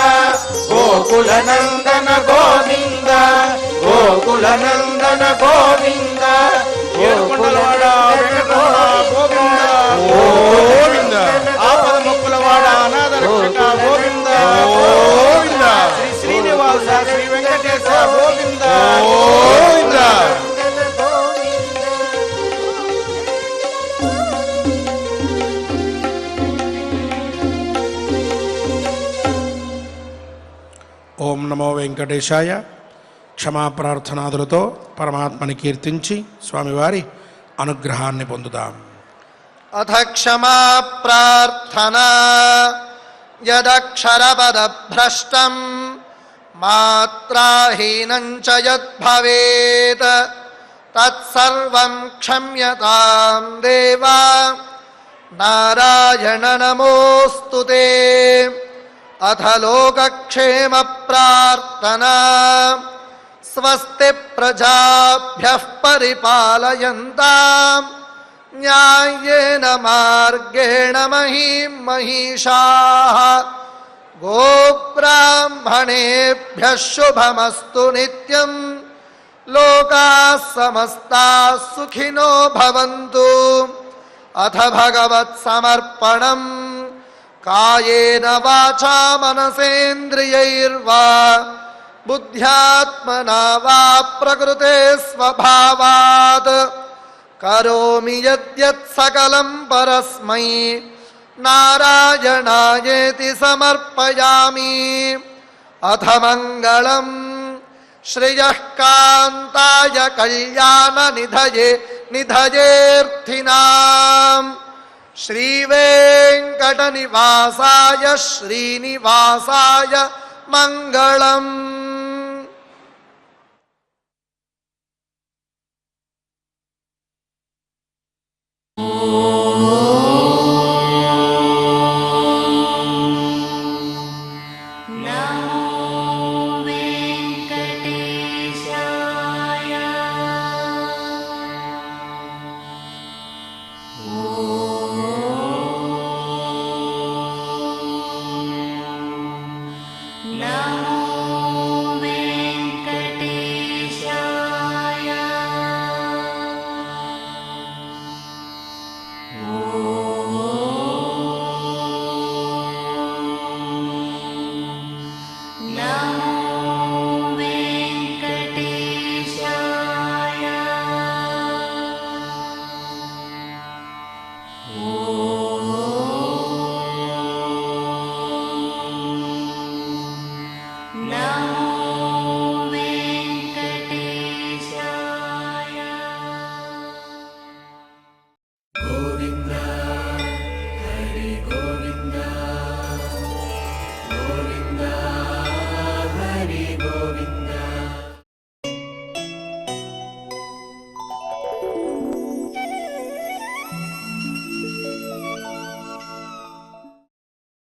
గోకుల నందన గోవింద గోకుల నందన గోవింద ఏడుకొండలవాడ వెంకటరమణ గోవింద గోవింద ఆపద మొక్కులవాడ అనాథ రక్షక గోవింద గోవింద శ్రీ శ్రీనివాస శ్రీ వెంకటేశ గోవింద గోవింద ఓం నమో వెంకటేశాయ. క్షమాప్రార్థనాదులతో పరమాత్మని కీర్తించి స్వామివారి అనుగ్రహాన్ని పొందుదాం. అథ క్షమా ప్రార్థనా యదక్షరపదభ్రష్టం మాత్రాహీనం చ యద్భవేత్ తత్సర్వం క్షమ్యతాం దేవా నారాయణ నమోస్తుతే. అథ లోకక్షేమ ప్రార్థనా స్వస్తి ప్రజాభ్యః పరిపాలయంతాం న్యాయేన మార్గేణ మహీం మహిషాః. గోబ్రాహ్మణేభ్యః శుభమస్తు నిత్యం. లోకాః సమస్తాః సుఖినో భవంతు. అథ భగవత్ సమర్పణం కాయేన వాచా మనసేంద్రియైర్వా బుద్ధ్యాత్మనా వా ప్రకృతే స్వభావాత్ కరోమి యద్యత్ సకలం పరస్మై నారాయణాయేతి సమర్పయామి. అథ మంగళం శ్రియః కాంతాయ కళ్యాణ నిధయేర్థినాం శ్రీవేంకటనివాసాయ శ్రీనివాసాయ మంగళం.